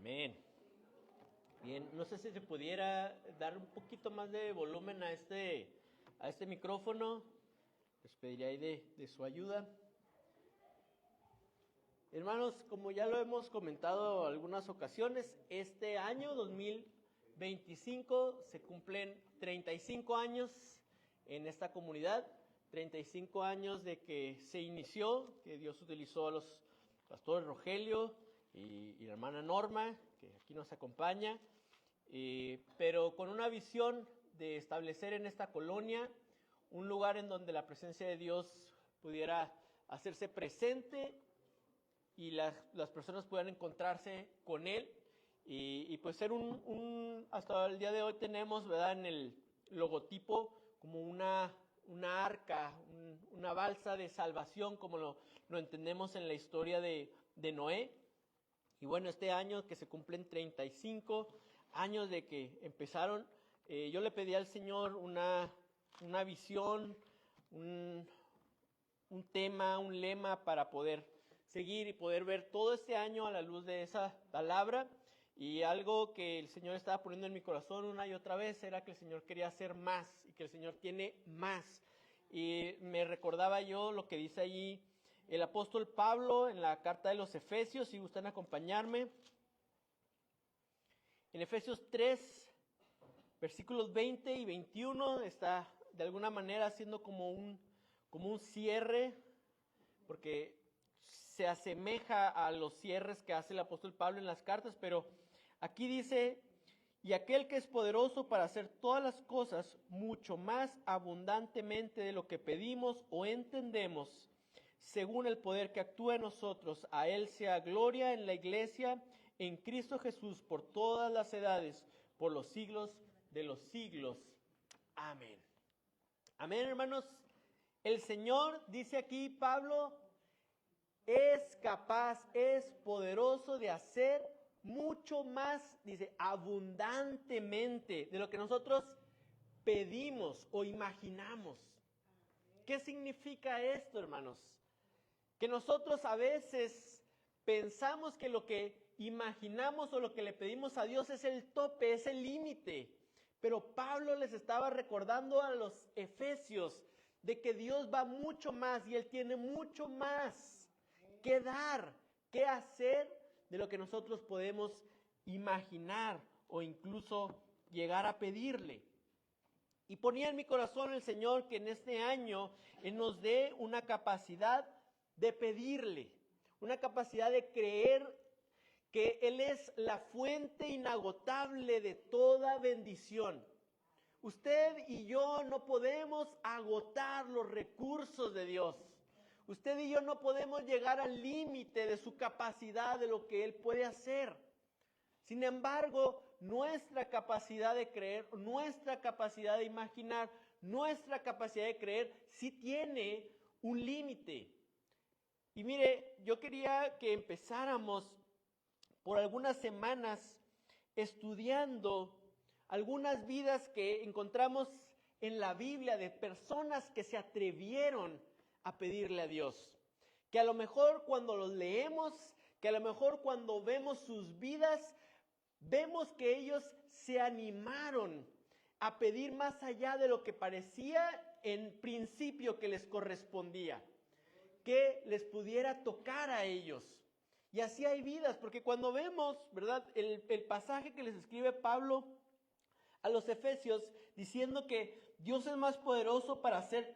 Amén. Bien, no sé si se pudiera dar un poquito más de volumen a este micrófono. Les pediría ahí de su ayuda. Hermanos, como ya lo hemos comentado en algunas ocasiones, este año 2025 se cumplen 35 años en esta comunidad, 35 años de que se inició, que Dios utilizó a los pastores Rogelio y la hermana Norma, que aquí nos acompaña, pero con una visión de establecer en esta colonia un lugar en donde la presencia de Dios pudiera hacerse presente y las personas puedan encontrarse con Él y pues ser hasta el día de hoy tenemos, ¿verdad?, en el logotipo como una arca, una balsa de salvación, como lo entendemos en la historia de Noé. Y bueno, este año que se cumplen 35 años de que empezaron, yo le pedí al Señor una visión, un tema, un lema para poder seguir y poder ver todo este año a la luz de esa palabra. Y algo que el Señor estaba poniendo en mi corazón una y otra vez era que el Señor quería hacer más y que el Señor tiene más. Y me recordaba yo lo que dice allí el apóstol Pablo en la carta de los Efesios, si gustan acompañarme. En Efesios 3, versículos 20 y 21 está de alguna manera haciendo como un cierre, porque se asemeja a los cierres que hace el apóstol Pablo en las cartas, pero aquí dice: y aquel que es poderoso para hacer todas las cosas mucho más abundantemente de lo que pedimos o entendemos, según el poder que actúa en nosotros, a Él sea gloria en la iglesia, en Cristo Jesús, por todas las edades, por los siglos de los siglos. Amén. Amén, hermanos. El Señor, dice aquí Pablo, es capaz, es poderoso de hacer mucho más, dice, abundantemente de lo que nosotros pedimos o imaginamos. ¿Qué significa esto, hermanos? Que nosotros a veces pensamos que lo que imaginamos o lo que le pedimos a Dios es el tope, es el límite. Pero Pablo les estaba recordando a los efesios de que Dios va mucho más y Él tiene mucho más que dar, que hacer de lo que nosotros podemos imaginar o incluso llegar a pedirle. Y ponía en mi corazón el Señor que en este año Él nos dé una capacidad de pedirle, una capacidad de creer que Él es la fuente inagotable de toda bendición. Usted y yo no podemos agotar los recursos de Dios. Usted y yo no podemos llegar al límite de su capacidad, de lo que Él puede hacer. Sin embargo, nuestra capacidad de creer, nuestra capacidad de imaginar, nuestra capacidad de creer sí tiene un límite. Y mire, yo quería que empezáramos por algunas semanas estudiando algunas vidas que encontramos en la Biblia de personas que se atrevieron a pedirle a Dios. Que a lo mejor cuando los leemos, que a lo mejor cuando vemos sus vidas, vemos que ellos se animaron a pedir más allá de lo que parecía en principio que les correspondía, que les pudiera tocar a ellos. Y así hay vidas, porque cuando vemos, ¿verdad?, el pasaje que les escribe Pablo a los Efesios, diciendo que Dios es más poderoso para hacer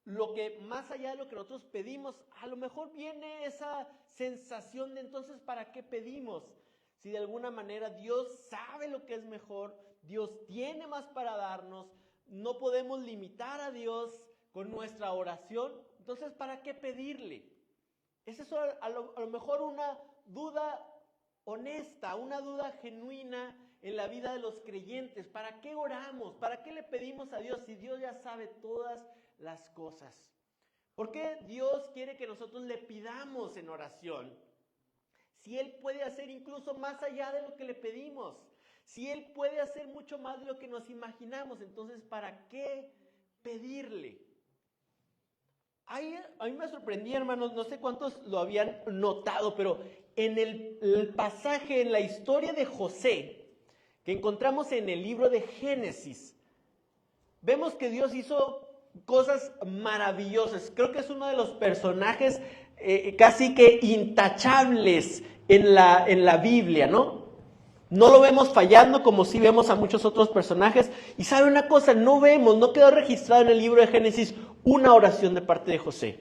lo que más allá de lo que nosotros pedimos, a lo mejor viene esa sensación de entonces, ¿para qué pedimos? Si de alguna manera Dios sabe lo que es mejor, Dios tiene más para darnos, no podemos limitar a Dios con nuestra oración, entonces ¿para qué pedirle? Esa es a lo mejor una duda honesta, una duda genuina en la vida de los creyentes. ¿Para qué oramos? ¿Para qué le pedimos a Dios si Dios ya sabe todas las cosas? ¿Por qué Dios quiere que nosotros le pidamos en oración? Si Él puede hacer incluso más allá de lo que le pedimos, si Él puede hacer mucho más de lo que nos imaginamos, entonces ¿para qué pedirle? A mí me sorprendía, hermanos, no sé cuántos lo habían notado, pero en el pasaje, en la historia de José, que encontramos en el libro de Génesis, vemos que Dios hizo cosas maravillosas. Creo que es uno de los personajes casi que intachables en la Biblia, ¿no? No lo vemos fallando como sí vemos a muchos otros personajes. Y sabe una cosa, no quedó registrado en el libro de Génesis una oración de parte de José.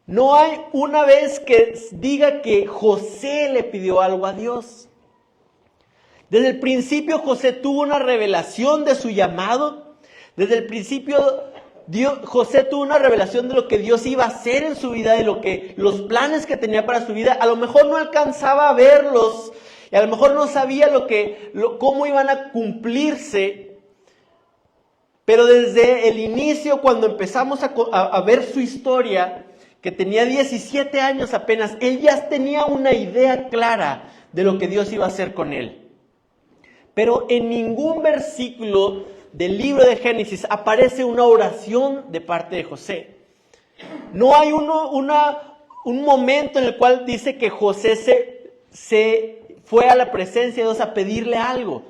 No hay una vez que diga que José le pidió algo a Dios. Desde el principio José tuvo una revelación de su llamado. Desde el principio José tuvo una revelación de lo que Dios iba a hacer en su vida, de los planes que tenía para su vida. A lo mejor no alcanzaba a verlos y a lo mejor no sabía cómo iban a cumplirse. Pero desde el inicio, cuando empezamos a ver su historia, que tenía 17 años apenas, él ya tenía una idea clara de lo que Dios iba a hacer con él. Pero en ningún versículo del libro de Génesis aparece una oración de parte de José. No hay un momento en el cual dice que José se fue a la presencia de Dios a pedirle algo.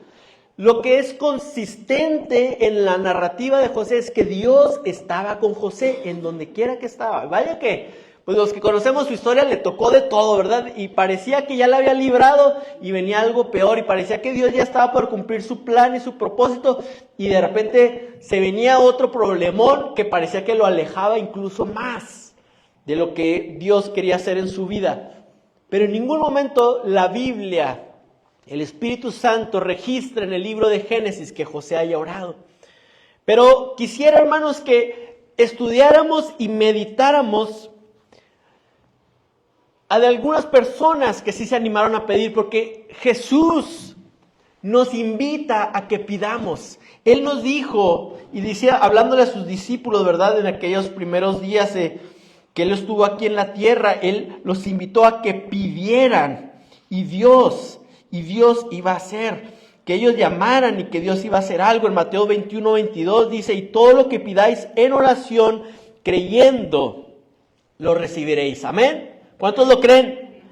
Lo que es consistente en la narrativa de José es que Dios estaba con José en donde quiera que estaba. Vaya que, pues los que conocemos su historia le tocó de todo, ¿verdad? Y parecía que ya la había librado y venía algo peor. Y parecía que Dios ya estaba por cumplir su plan y su propósito. Y de repente se venía otro problemón que parecía que lo alejaba incluso más de lo que Dios quería hacer en su vida. Pero en ningún momento la Biblia, el Espíritu Santo, registra en el libro de Génesis que José haya orado. Pero quisiera, hermanos, que estudiáramos y meditáramos de algunas personas que sí se animaron a pedir, porque Jesús nos invita a que pidamos. Él nos dijo, y decía, hablándole a sus discípulos, ¿verdad? En aquellos primeros días que Él estuvo aquí en la tierra, Él los invitó a que pidieran, y Dios iba a hacer, que ellos llamaran y que Dios iba a hacer algo. En Mateo 21-22 dice, y todo lo que pidáis en oración, creyendo, lo recibiréis. Amén. ¿Cuántos lo creen?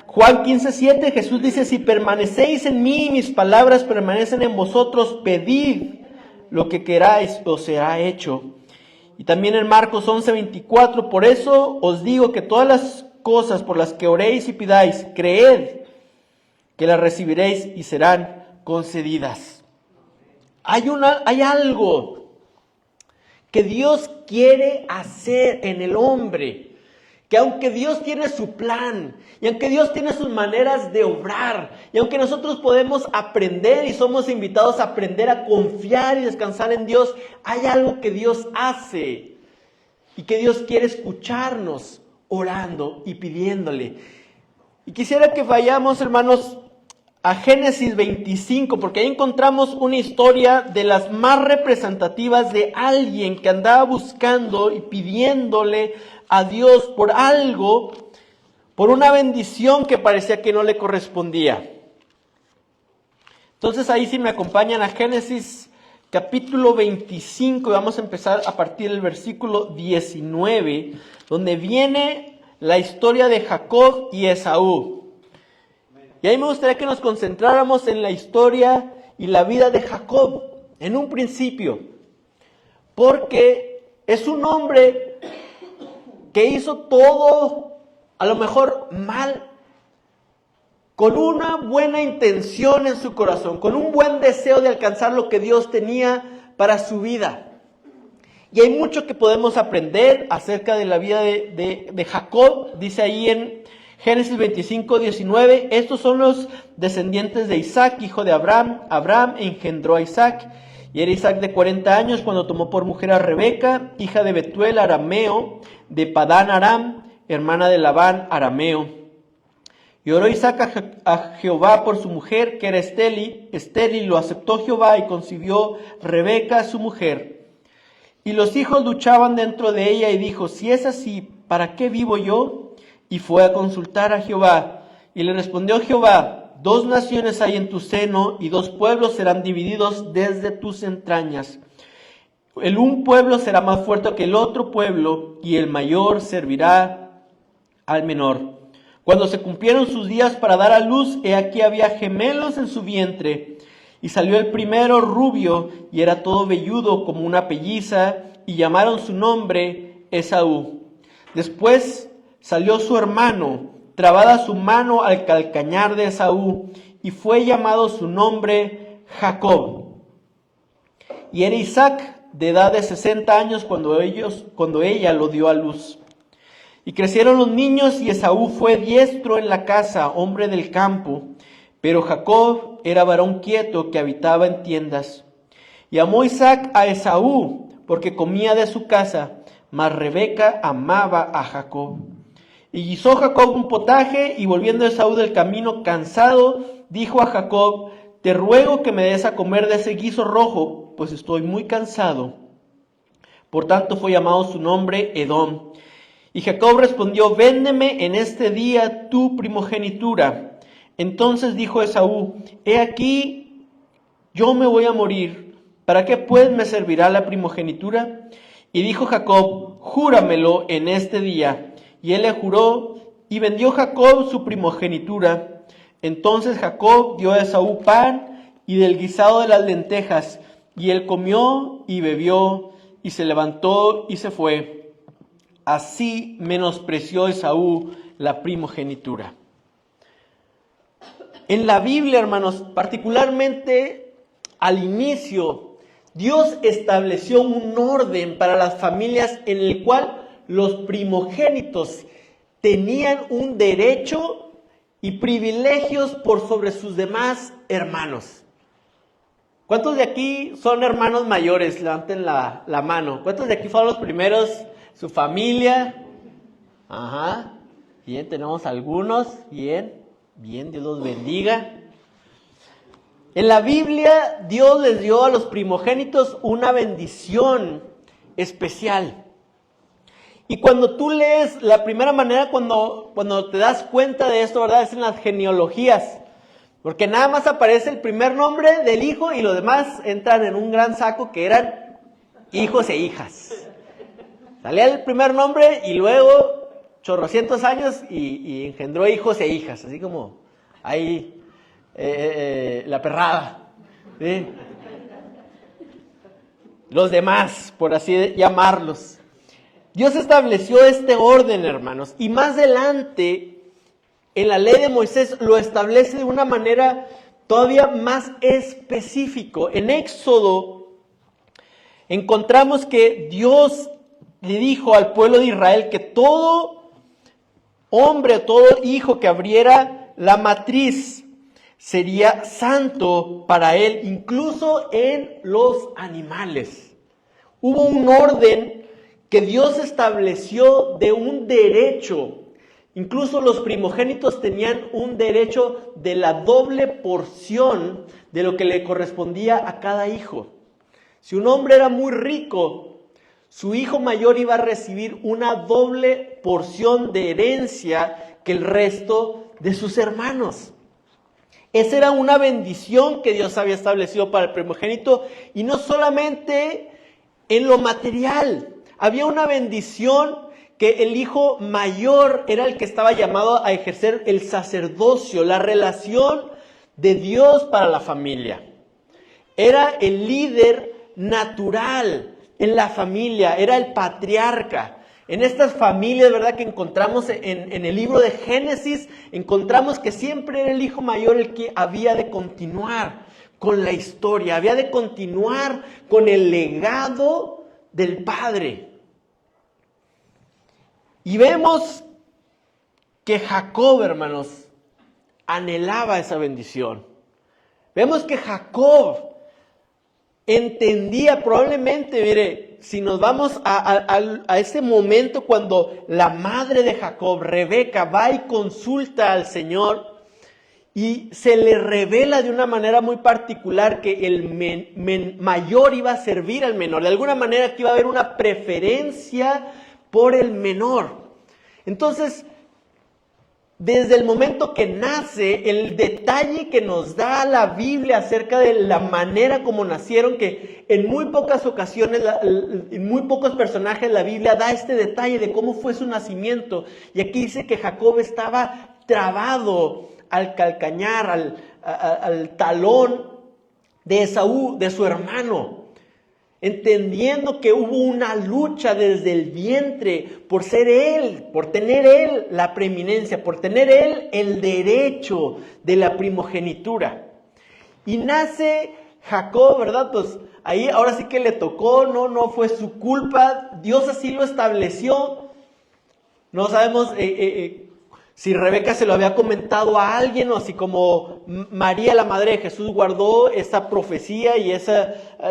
Juan 15:7, Jesús dice, si permanecéis en mí y mis palabras permanecen en vosotros, pedid lo que queráis, os será hecho. Y también en Marcos 11:24, por eso os digo que todas las cosas por las que oréis y pidáis, creed que las recibiréis y serán concedidas. Hay algo que Dios quiere hacer en el hombre, que aunque Dios tiene su plan, y aunque Dios tiene sus maneras de obrar, y aunque nosotros podemos aprender y somos invitados a aprender a confiar y descansar en Dios, hay algo que Dios hace y que Dios quiere escucharnos orando y pidiéndole. Y quisiera que vayamos, hermanos, a Génesis 25, porque ahí encontramos una historia de las más representativas de alguien que andaba buscando y pidiéndole a Dios por algo, por una bendición que parecía que no le correspondía. Entonces ahí sí me acompañan a Génesis capítulo 25, y vamos a empezar a partir del versículo 19, donde viene la historia de Jacob y Esaú. Y ahí me gustaría que nos concentráramos en la historia y la vida de Jacob, en un principio, porque es un hombre que hizo todo, a lo mejor mal, con una buena intención en su corazón, con un buen deseo de alcanzar lo que Dios tenía para su vida. Y hay mucho que podemos aprender acerca de la vida de Jacob. Dice ahí en Génesis 25:19, estos son los descendientes de Isaac, hijo de Abraham. Abraham engendró a Isaac, y era Isaac de 40 años cuando tomó por mujer a Rebeca, hija de Betuel arameo, de Padán Aram, hermana de Labán arameo. Y oró Isaac a Jehová por su mujer, que era estéril, lo aceptó Jehová y concibió Rebeca su mujer. Y los hijos luchaban dentro de ella y dijo, si es así, ¿para qué vivo yo? Y fue a consultar a Jehová. Y le respondió Jehová, 2 naciones hay en tu seno, y 2 pueblos serán divididos desde tus entrañas. El un pueblo será más fuerte que el otro pueblo, y el mayor servirá al menor. Cuando se cumplieron sus días para dar a luz, he aquí había gemelos en su vientre. Y salió el primero rubio, y era todo velludo como una pelliza, y llamaron su nombre Esaú. Después salió su hermano, trabada su mano al calcañar de Esaú, y fue llamado su nombre Jacob. Y era Isaac de edad de 60 años cuando ella lo dio a luz. Y crecieron los niños, y Esaú fue diestro en la casa, hombre del campo. Pero Jacob era varón quieto que habitaba en tiendas. Y amó Isaac a Esaú, porque comía de su casa, mas Rebeca amaba a Jacob. Y guisó Jacob un potaje, y volviendo Esaú del camino cansado, dijo a Jacob: te ruego que me des a comer de ese guiso rojo, pues estoy muy cansado. Por tanto fue llamado su nombre Edom. Y Jacob respondió: véndeme en este día tu primogenitura. Entonces dijo Esaú: he aquí, yo me voy a morir, ¿para qué pues me servirá la primogenitura? Y dijo Jacob: júramelo en este día. Y él le juró, y vendió Jacob su primogenitura. Entonces Jacob dio a Esaú pan y del guisado de las lentejas, y él comió y bebió, y se levantó y se fue. Así menospreció Esaú la primogenitura. En la Biblia, hermanos, particularmente al inicio, Dios estableció un orden para las familias en el cual los primogénitos tenían un derecho y privilegios por sobre sus demás hermanos. ¿Cuántos de aquí son hermanos mayores? Levanten la mano. ¿Cuántos de aquí fueron los primeros? ¿Su familia? Ajá. Bien, tenemos algunos. Bien, Dios los bendiga. En la Biblia, Dios les dio a los primogénitos una bendición especial. Y cuando tú lees, la primera manera cuando te das cuenta de esto, ¿verdad? Es en las genealogías. Porque nada más aparece el primer nombre del hijo y los demás entran en un gran saco que eran hijos e hijas. Salía el primer nombre y luego chorrocientos años y engendró hijos e hijas. Así como ahí la perrada. ¿Sí? Los demás, por así llamarlos. Dios estableció este orden, hermanos, y más adelante, en la ley de Moisés, lo establece de una manera todavía más específico. En Éxodo, encontramos que Dios le dijo al pueblo de Israel que todo hombre, todo hijo que abriera la matriz sería santo para él, incluso en los animales. Hubo un orden que Dios estableció de un derecho. Incluso los primogénitos tenían un derecho de la doble porción de lo que le correspondía a cada hijo. Si un hombre era muy rico, su hijo mayor iba a recibir una doble porción de herencia que el resto de sus hermanos. Esa era una bendición que Dios había establecido para el primogénito, y no solamente en lo material. Había una bendición que el hijo mayor era el que estaba llamado a ejercer el sacerdocio, la relación de Dios para la familia. Era el líder natural en la familia, era el patriarca. En estas familias, ¿verdad?, que encontramos en el libro de Génesis, encontramos que siempre era el hijo mayor el que había de continuar con la historia, había de continuar con el legado del padre. Y vemos que Jacob, hermanos, anhelaba esa bendición. Vemos que Jacob entendía probablemente, mire, si nos vamos a ese momento cuando la madre de Jacob, Rebeca, va y consulta al Señor y se le revela de una manera muy particular que el mayor iba a servir al menor. De alguna manera que iba a haber una preferencia por el menor. Entonces, desde el momento que nace, el detalle que nos da la Biblia acerca de la manera como nacieron, que en muy pocas ocasiones, en muy pocos personajes la Biblia da este detalle de cómo fue su nacimiento. Y aquí dice que Jacob estaba trabado al calcañar, al talón de Esaú, de su hermano, entendiendo que hubo una lucha desde el vientre por ser él, por tener él la preeminencia, por tener él el derecho de la primogenitura. Y nace Jacob, ¿verdad? Pues ahí ahora sí que le tocó, no fue su culpa, Dios así lo estableció. No sabemos si Rebeca se lo había comentado a alguien o si como María, la madre de Jesús, guardó esa profecía y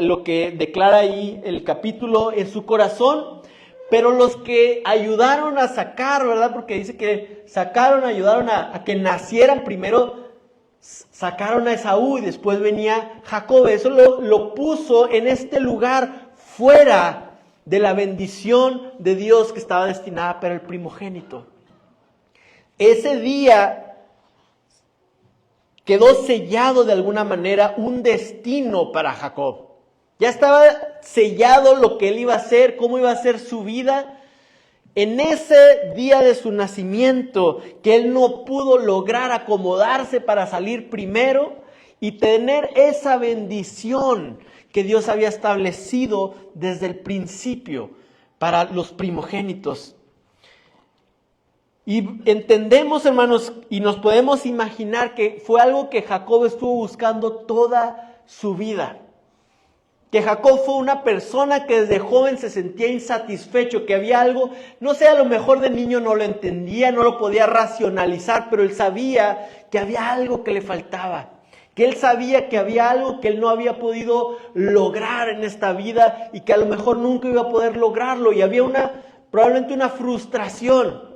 lo que declara ahí el capítulo en su corazón. Pero los que ayudaron a sacar, ¿verdad? Porque dice que ayudaron a que nacieran primero, sacaron a Esaú y después venía Jacob. Eso lo puso en este lugar fuera de la bendición de Dios que estaba destinada para el primogénito. Ese día quedó sellado de alguna manera un destino para Jacob. Ya estaba sellado lo que él iba a hacer, cómo iba a ser su vida. En ese día de su nacimiento, que él no pudo lograr acomodarse para salir primero y tener esa bendición que Dios había establecido desde el principio para los primogénitos. Y entendemos, hermanos, y nos podemos imaginar que fue algo que Jacob estuvo buscando toda su vida. Que Jacob fue una persona que desde joven se sentía insatisfecho, que había algo, no sé, a lo mejor de niño no lo entendía, no lo podía racionalizar, pero él sabía que había algo que le faltaba. Que él sabía que había algo que él no había podido lograr en esta vida y que a lo mejor nunca iba a poder lograrlo. Y había probablemente una frustración.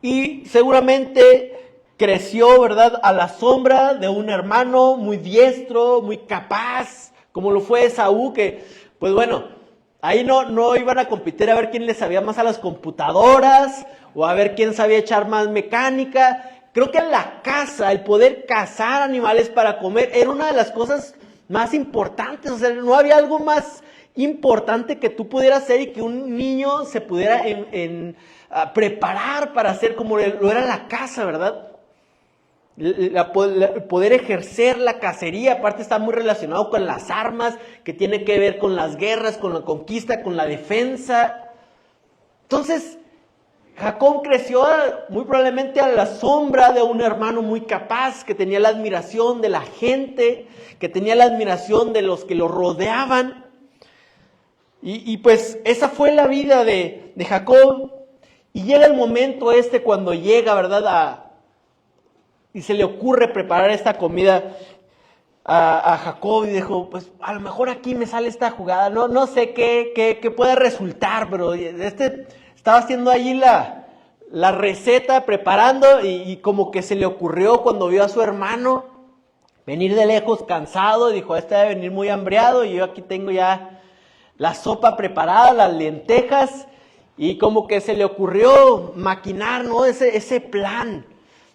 Y seguramente creció, ¿verdad?, a la sombra de un hermano muy diestro, muy capaz, como lo fue Esaú, que, pues bueno, ahí no iban a competir a ver quién le sabía más a las computadoras o a ver quién sabía echar más mecánica. Creo que la caza, el poder cazar animales para comer, era una de las cosas más importantes. O sea, no había algo más importante que tú pudieras hacer y que un niño se pudiera preparar para hacer como lo era la caza, ¿verdad? Poder ejercer la cacería, aparte está muy relacionado con las armas, que tiene que ver con las guerras, con la conquista, con la defensa. Entonces, Jacob creció muy probablemente a la sombra de un hermano muy capaz, que tenía la admiración de la gente, que tenía la admiración de los que lo rodeaban. Y pues esa fue la vida de Jacob. Y llega el momento cuando llega, ¿verdad? Y se le ocurre preparar esta comida a Jacob y dijo, pues a lo mejor aquí me sale esta jugada, no sé qué puede resultar, pero estaba haciendo allí la receta, preparando y como que se le ocurrió cuando vio a su hermano venir de lejos cansado, dijo, debe venir muy hambriado y yo aquí tengo ya la sopa preparada, las lentejas, y como que se le ocurrió maquinar, ¿no?, ese plan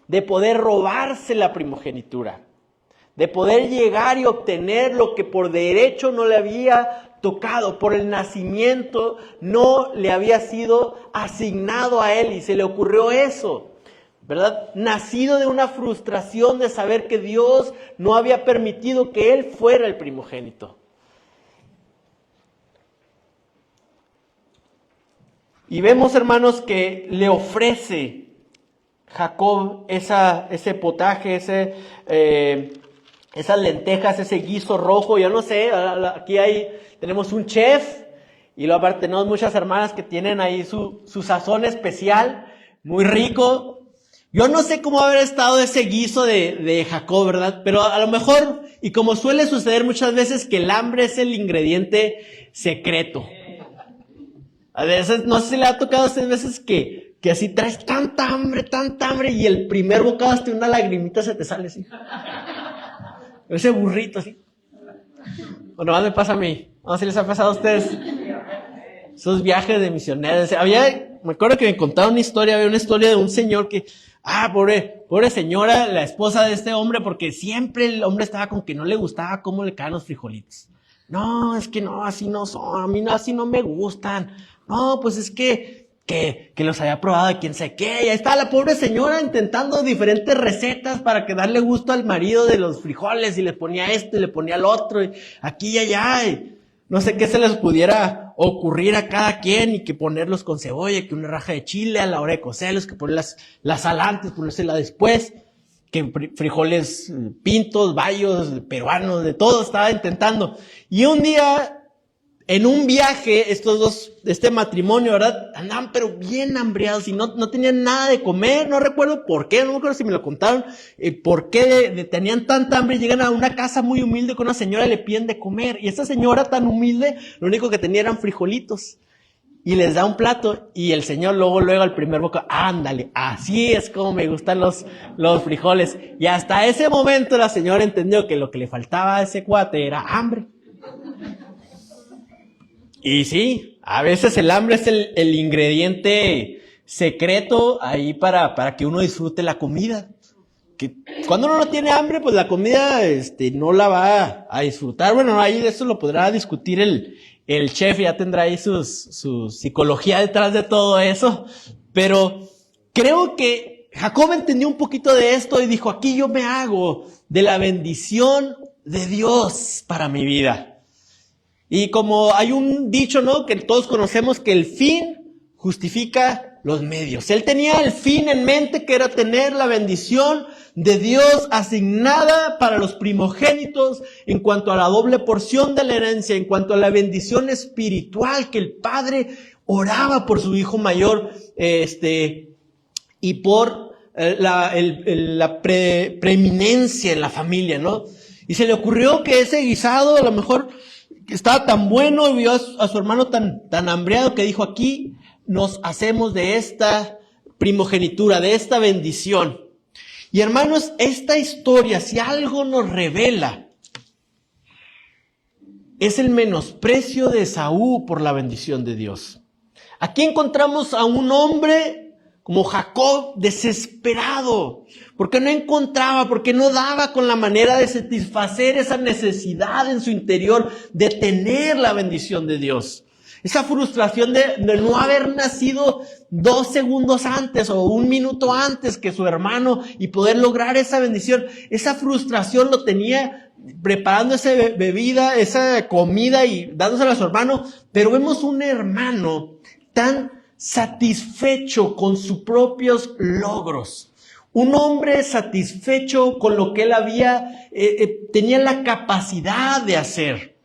de poder robarse la primogenitura, de poder llegar y obtener lo que por derecho no le había tocado, por el nacimiento no le había sido asignado a él, y se le ocurrió eso, ¿verdad? Nacido de una frustración de saber que Dios no había permitido que él fuera el primogénito. Y vemos, hermanos, que le ofrece Jacob ese potaje, esas lentejas, ese guiso rojo. Yo no sé, aquí tenemos un chef y luego aparte tenemos muchas hermanas que tienen ahí su sazón especial, muy rico. Yo no sé cómo haber estado ese guiso de Jacob, ¿verdad? Pero a lo mejor, y como suele suceder muchas veces, que el hambre es el ingrediente secreto. A veces, no sé si le ha tocado a ustedes veces que así traes tanta hambre, y el primer bocado hasta una lagrimita se te sale así. Ese burrito así. O nomás me pasa a mí. No sé si les ha pasado a ustedes esos viajes de misioneros. Me acuerdo que me contaron había una historia de un señor que, pobre señora, la esposa de este hombre, porque siempre el hombre estaba con que no le gustaba cómo le caen los frijolitos. No, es que no, así no son, a mí no, así no me gustan. No, pues es que que los había probado de quién sabe qué. Y ahí estaba la pobre señora intentando diferentes recetas para que darle gusto al marido de los frijoles, y le ponía esto y le ponía el otro, y aquí y allá, y no sé qué se les pudiera ocurrir a cada quien, y que ponerlos con cebolla, que una raja de chile a la hora de cocerlos, que poner las antes, ponérsela después, que frijoles pintos, bayos, peruanos, de todo estaba intentando. Y un día, en un viaje, este matrimonio, ¿verdad? Andaban pero bien hambriados y no tenían nada de comer. No recuerdo por qué, no me acuerdo si me lo contaron, por qué tenían tanta hambre. Llegan a una casa muy humilde con una señora y le piden de comer. Y esa señora tan humilde, lo único que tenía eran frijolitos. Y les da un plato, y el señor luego al primer bocado, ándale, así es como me gustan los frijoles. Y hasta ese momento la señora entendió que lo que le faltaba a ese cuate era hambre. Y sí, a veces el hambre es el ingrediente secreto ahí para que uno disfrute la comida. Que cuando uno no tiene hambre, pues la comida no la va a disfrutar. Bueno, ahí de eso lo podrá discutir el chef, ya tendrá ahí su psicología detrás de todo eso. Pero creo que Jacob entendió un poquito de esto y dijo, aquí yo me hago de la bendición de Dios para mi vida. Y como hay un dicho, ¿no?, que todos conocemos, que el fin justifica los medios. Él tenía el fin en mente, que era tener la bendición de Dios asignada para los primogénitos en cuanto a la doble porción de la herencia, en cuanto a la bendición espiritual que el padre oraba por su hijo mayor, y por la preeminencia en la familia, ¿no? Y se le ocurrió que ese guisado a lo mejor estaba tan bueno, y vio a su hermano tan hambriado, que dijo, aquí nos hacemos de esta primogenitura, de esta bendición. Y hermanos, esta historia, si algo nos revela, es el menosprecio de Esaú por la bendición de Dios. Aquí encontramos a un hombre como Jacob, desesperado, porque no encontraba, porque no daba con la manera de satisfacer esa necesidad en su interior de tener la bendición de Dios. Esa frustración de no haber nacido 2 segundos antes o 1 minuto antes que su hermano y poder lograr esa bendición. Esa frustración lo tenía preparando esa bebida, esa comida y dándosela a su hermano. Pero vemos un hermano tan satisfecho con sus propios logros. Un hombre satisfecho con lo que él tenía la capacidad de hacer.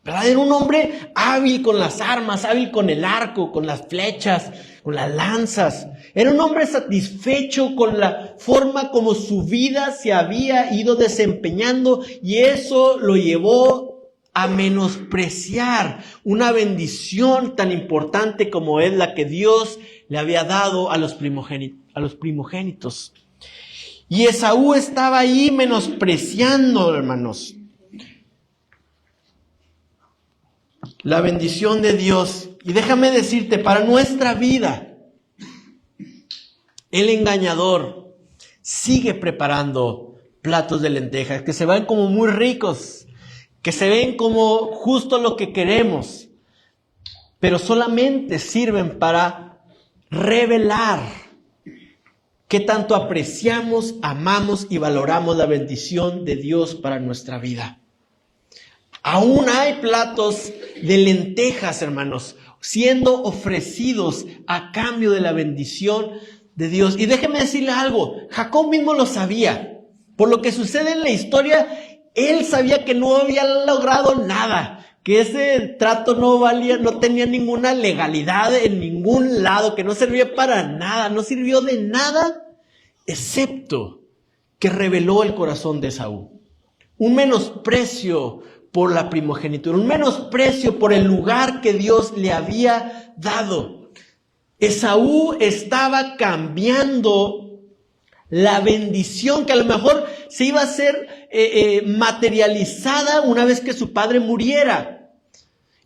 ¿Verdad? Era un hombre hábil con las armas, hábil con el arco, con las flechas, con las lanzas. Era un hombre satisfecho con la forma como su vida se había ido desempeñando, y eso lo llevó a menospreciar una bendición tan importante como es la que Dios le había dado a los primogénitos. Y Esaú estaba ahí menospreciando, hermanos, la bendición de Dios. Y déjame decirte, para nuestra vida, el engañador sigue preparando platos de lentejas que se ven como muy ricos, que se ven como justo lo que queremos, pero solamente sirven para revelar qué tanto apreciamos, amamos y valoramos la bendición de Dios para nuestra vida. Aún hay platos de lentejas, hermanos, siendo ofrecidos a cambio de la bendición de Dios. Y déjeme decirle algo, Jacob mismo lo sabía. Por lo que sucede en la historia, él sabía que no había logrado nada, que ese trato no valía, no tenía ninguna legalidad en ningún lado, que no servía para nada, no sirvió de nada, excepto que reveló el corazón de Esaú. Un menosprecio por la primogenitura, un menosprecio por el lugar que Dios le había dado. Esaú estaba cambiando la bendición que a lo mejor se iba a ser materializada una vez que su padre muriera.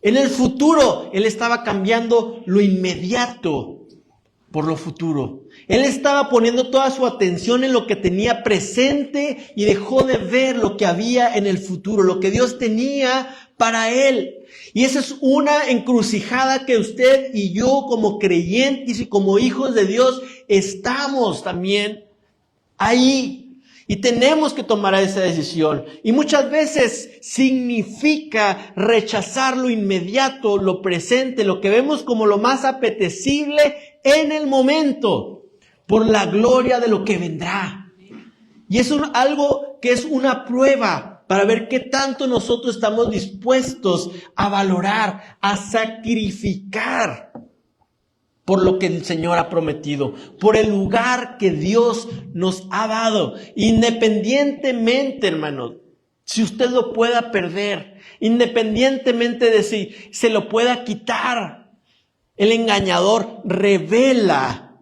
En el futuro, él estaba cambiando lo inmediato por lo futuro. Él estaba poniendo toda su atención en lo que tenía presente y dejó de ver lo que había en el futuro, lo que Dios tenía para él. Y esa es una encrucijada que usted y yo como creyentes y como hijos de Dios estamos también ahí. Y tenemos que tomar esa decisión. Y muchas veces significa rechazar lo inmediato, lo presente, lo que vemos como lo más apetecible en el momento, por la gloria de lo que vendrá. Y es algo que es una prueba para ver qué tanto nosotros estamos dispuestos a valorar, a sacrificar por lo que el Señor ha prometido, por el lugar que Dios nos ha dado, independientemente, hermanos, si usted lo pueda perder, independientemente de si se lo pueda quitar. El engañador revela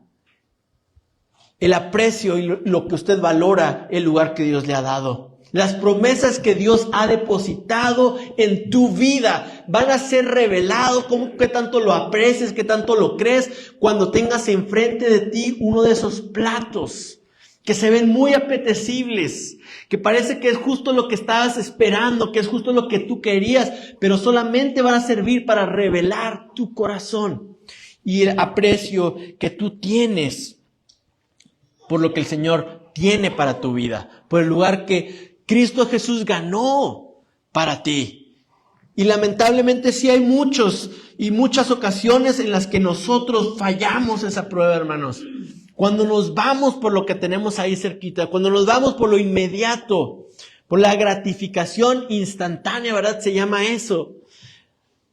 el aprecio y lo que usted valora, el lugar que Dios le ha dado. Las promesas que Dios ha depositado en tu vida van a ser revelados. ¿Qué tanto lo aprecies? ¿Qué tanto lo crees? Cuando tengas enfrente de ti uno de esos platos que se ven muy apetecibles, que parece que es justo lo que estabas esperando, que es justo lo que tú querías, pero solamente van a servir para revelar tu corazón y el aprecio que tú tienes por lo que el Señor tiene para tu vida, por el lugar que Cristo Jesús ganó para ti. Y lamentablemente sí hay muchas ocasiones en las que nosotros fallamos esa prueba, hermanos. Cuando nos vamos por lo que tenemos ahí cerquita, cuando nos vamos por lo inmediato, por la gratificación instantánea, ¿verdad? Se llama eso.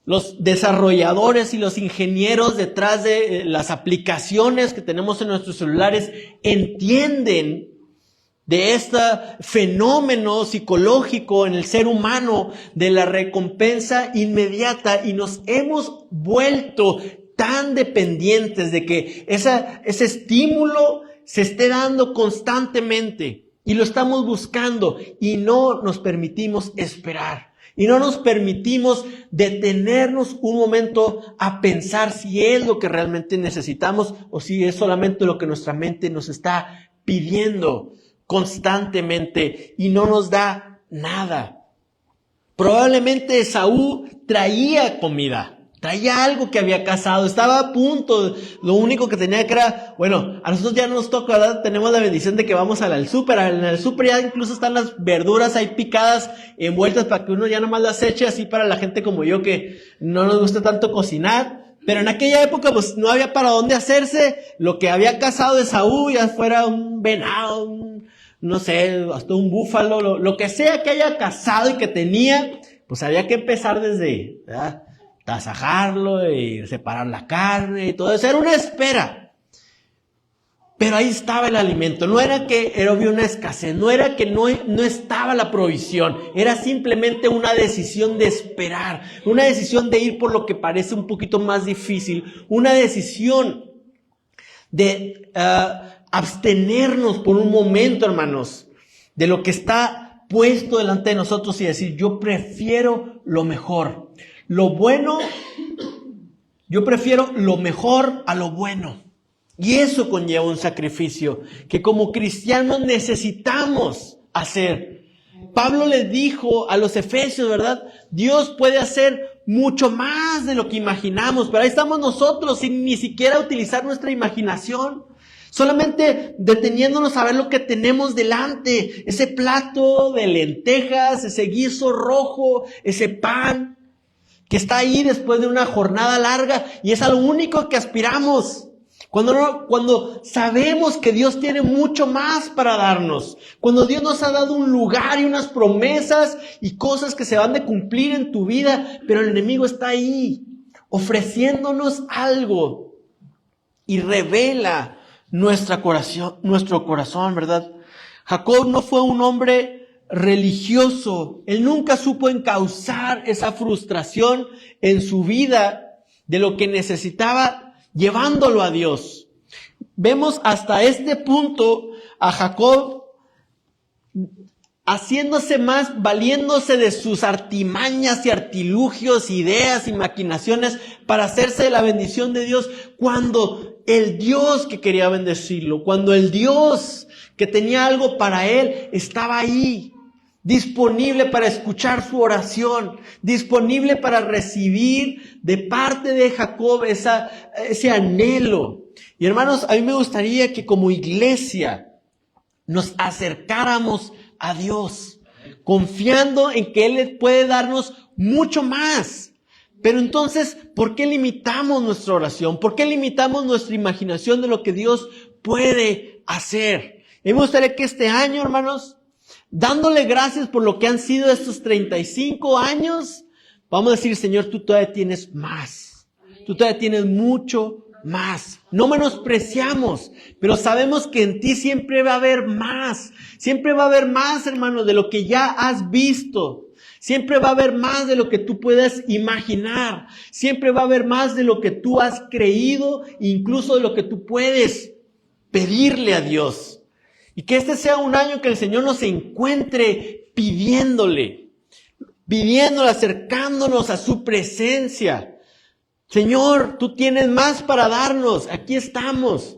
Los desarrolladores y los ingenieros detrás de las aplicaciones que tenemos en nuestros celulares entienden de este fenómeno psicológico en el ser humano de la recompensa inmediata, y nos hemos vuelto tan dependientes de que ese estímulo se esté dando constantemente y lo estamos buscando y no nos permitimos esperar. Y no nos permitimos detenernos un momento a pensar si es lo que realmente necesitamos o si es solamente lo que nuestra mente nos está pidiendo constantemente y no nos da nada. Probablemente Esaú traía comida, traía algo que había cazado, estaba a punto, lo único que tenía que era, bueno, a nosotros ya no nos toca, ¿verdad? Tenemos la bendición de que vamos al súper, en el súper ya incluso están las verduras ahí picadas, envueltas para que uno ya nomás las eche, así para la gente como yo que no nos gusta tanto cocinar. Pero en aquella época pues no había para dónde hacerse, lo que había cazado Esaú, ya fuera un venado, no sé, hasta un búfalo, lo que sea que haya cazado y que tenía, pues había que empezar desde, ¿verdad?, tasajarlo y separar la carne y todo eso. Era una espera. Pero ahí estaba el alimento. No era que había una escasez, no era que no estaba la provisión. Era simplemente una decisión de esperar, una decisión de ir por lo que parece un poquito más difícil, una decisión de abstenernos por un momento, hermanos, de lo que está puesto delante de nosotros y decir, yo prefiero lo mejor. Lo bueno, yo prefiero lo mejor a lo bueno. Y eso conlleva un sacrificio que como cristianos necesitamos hacer. Pablo les dijo a los efesios, ¿verdad? Dios puede hacer mucho más de lo que imaginamos, pero ahí estamos nosotros sin ni siquiera utilizar nuestra imaginación. Solamente deteniéndonos a ver lo que tenemos delante. Ese plato de lentejas, ese guiso rojo, ese pan que está ahí después de una jornada larga y es a lo único que aspiramos. Cuando sabemos que Dios tiene mucho más para darnos, cuando Dios nos ha dado un lugar y unas promesas y cosas que se van de cumplir en tu vida, pero el enemigo está ahí ofreciéndonos algo y revela nuestro corazón, ¿verdad? Jacob no fue un hombre religioso. Él nunca supo encauzar esa frustración en su vida de lo que necesitaba, llevándolo a Dios. Vemos hasta este punto a Jacob haciéndose más, valiéndose de sus artimañas y artilugios, ideas y maquinaciones para hacerse de la bendición de Dios, cuando el Dios que quería bendecirlo, cuando el Dios que tenía algo para él estaba ahí, disponible para escuchar su oración, disponible para recibir de parte de Jacob ese anhelo. Y hermanos, a mí me gustaría que como iglesia nos acercáramos a Dios, confiando en que Él puede darnos mucho más. Pero entonces, ¿por qué limitamos nuestra oración? ¿Por qué limitamos nuestra imaginación de lo que Dios puede hacer? Y me gustaría que este año, hermanos, dándole gracias por lo que han sido estos 35 años, vamos a decir, Señor, tú todavía tienes más. Tú todavía tienes mucho más. No menospreciamos, pero sabemos que en ti siempre va a haber más. Siempre va a haber más, hermanos, de lo que ya has visto. Siempre va a haber más de lo que tú puedas imaginar. Siempre va a haber más de lo que tú has creído, incluso de lo que tú puedes pedirle a Dios. Y que este sea un año que el Señor nos encuentre pidiéndole, acercándonos a su presencia. Señor, tú tienes más para darnos. Aquí estamos.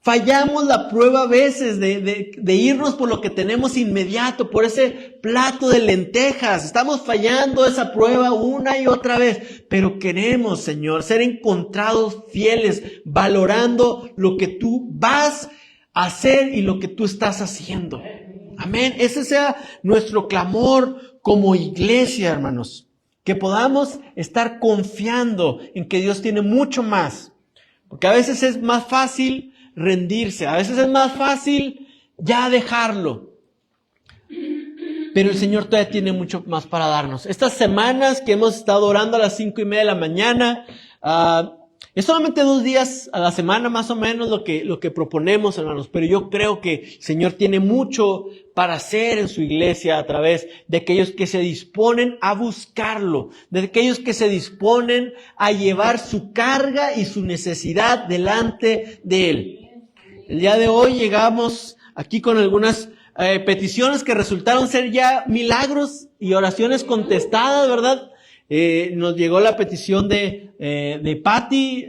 Fallamos la prueba a veces de irnos por lo que tenemos inmediato, por ese plato de lentejas. Estamos fallando esa prueba una y otra vez. Pero queremos, Señor, ser encontrados fieles, valorando lo que tú vas a hacer y lo que tú estás haciendo. Amén. Ese sea nuestro clamor como iglesia, hermanos. Que podamos estar confiando en que Dios tiene mucho más. Porque a veces es más fácil rendirse. A veces es más fácil ya dejarlo. Pero el Señor todavía tiene mucho más para darnos. Estas semanas que hemos estado orando a las 5:30 de la mañana, es solamente 2 días a la semana más o menos lo que proponemos, hermanos. Pero yo creo que el Señor tiene mucho para hacer en su iglesia a través de aquellos que se disponen a buscarlo, de aquellos que se disponen a llevar su carga y su necesidad delante de Él. El día de hoy llegamos aquí con algunas peticiones que resultaron ser ya milagros y oraciones contestadas, ¿verdad? Nos llegó la petición de Patty,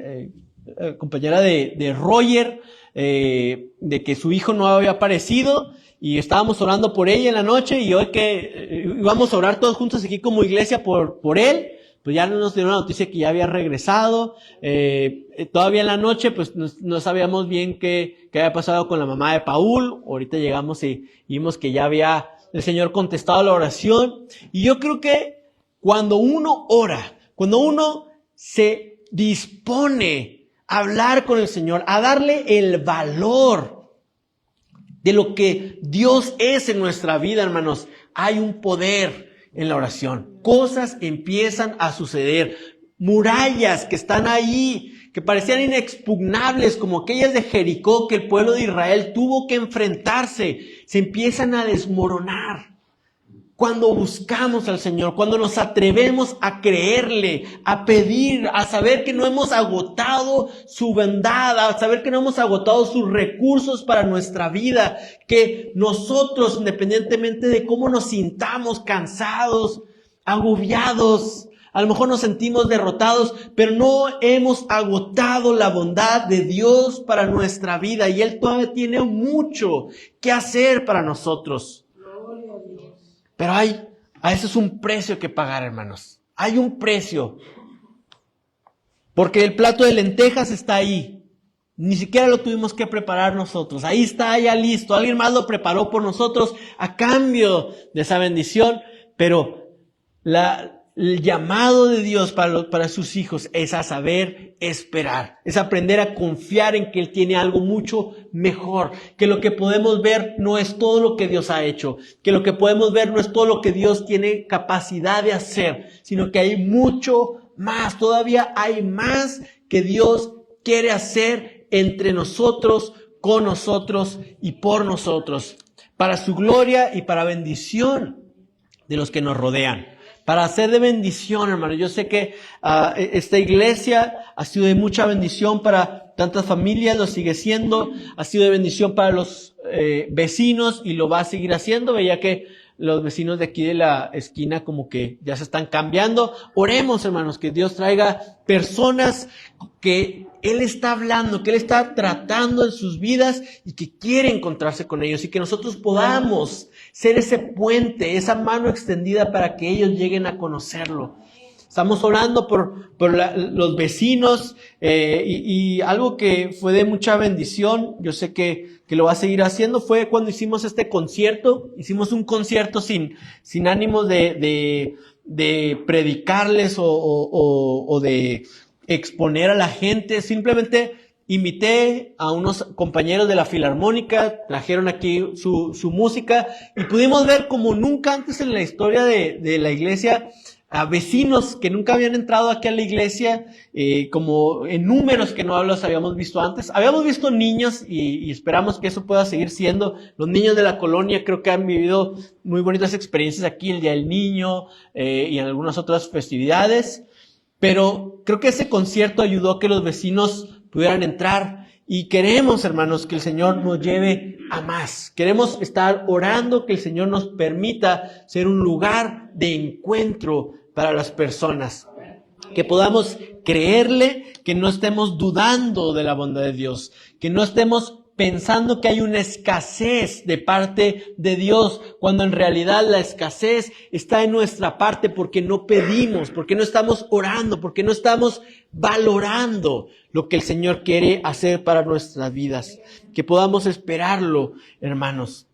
compañera de Roger, de que su hijo no había aparecido, y estábamos orando por ella en la noche, y hoy que íbamos a orar todos juntos aquí como iglesia por él, pues ya nos dieron la noticia que ya había regresado. Todavía en la noche pues no sabíamos bien qué había pasado con la mamá de Paul. Ahorita llegamos y vimos que ya había el Señor contestado la oración. Y yo creo que cuando uno ora, cuando uno se dispone a hablar con el Señor, a darle el valor de lo que Dios es en nuestra vida, hermanos, hay un poder en la oración. Cosas empiezan a suceder. Murallas que están ahí, que parecían inexpugnables, como aquellas de Jericó que el pueblo de Israel tuvo que enfrentarse, se empiezan a desmoronar. Cuando buscamos al Señor, cuando nos atrevemos a creerle, a pedir, a saber que no hemos agotado su bondad, a saber que no hemos agotado sus recursos para nuestra vida, que nosotros, independientemente de cómo nos sintamos cansados, agobiados, a lo mejor nos sentimos derrotados, pero no hemos agotado la bondad de Dios para nuestra vida, y Él todavía tiene mucho que hacer para nosotros. Pero a eso es un precio que pagar, hermanos. Hay un precio. Porque el plato de lentejas está ahí. Ni siquiera lo tuvimos que preparar nosotros. Ahí está ya listo. Alguien más lo preparó por nosotros a cambio de esa bendición. Pero el llamado de Dios para sus hijos es a saber esperar. Es aprender a confiar en que Él tiene algo mucho mejor. Que lo que podemos ver no es todo lo que Dios ha hecho. Que lo que podemos ver no es todo lo que Dios tiene capacidad de hacer. Sino que hay mucho más. Todavía hay más que Dios quiere hacer entre nosotros, con nosotros y por nosotros. Para su gloria y para bendición de los que nos rodean. Para hacer de bendición, hermano. Yo sé que esta iglesia ha sido de mucha bendición para tantas familias, lo sigue siendo. Ha sido de bendición para los vecinos y lo va a seguir haciendo. Veía que los vecinos de aquí de la esquina como que ya se están cambiando. Oremos, hermanos, que Dios traiga personas que Él está hablando, que Él está tratando en sus vidas y que quiere encontrarse con ellos y que nosotros podamos ser ese puente, esa mano extendida para que ellos lleguen a conocerlo. Estamos orando por los vecinos y algo que fue de mucha bendición, yo sé que lo va a seguir haciendo, fue cuando hicimos este concierto. Hicimos un concierto sin ánimos de predicarles o de exponer a la gente. Simplemente invité a unos compañeros de la Filarmónica, trajeron aquí su música y pudimos ver como nunca antes en la historia de la iglesia a vecinos que nunca habían entrado aquí a la iglesia, como en números que no los habíamos visto antes. Habíamos visto niños y esperamos que eso pueda seguir siendo. Los niños de la colonia creo que han vivido muy bonitas experiencias aquí, el Día del Niño y en algunas otras festividades. Pero creo que ese concierto ayudó a que los vecinos pudieran entrar. Y queremos, hermanos, que el Señor nos lleve a más. Queremos estar orando que el Señor nos permita ser un lugar de encuentro para las personas. Que podamos creerle, que no estemos dudando de la bondad de Dios, que no estemos pensando que hay una escasez de parte de Dios, cuando en realidad la escasez está en nuestra parte porque no pedimos, porque no estamos orando, porque no estamos valorando lo que el Señor quiere hacer para nuestras vidas. Que podamos esperarlo, hermanos.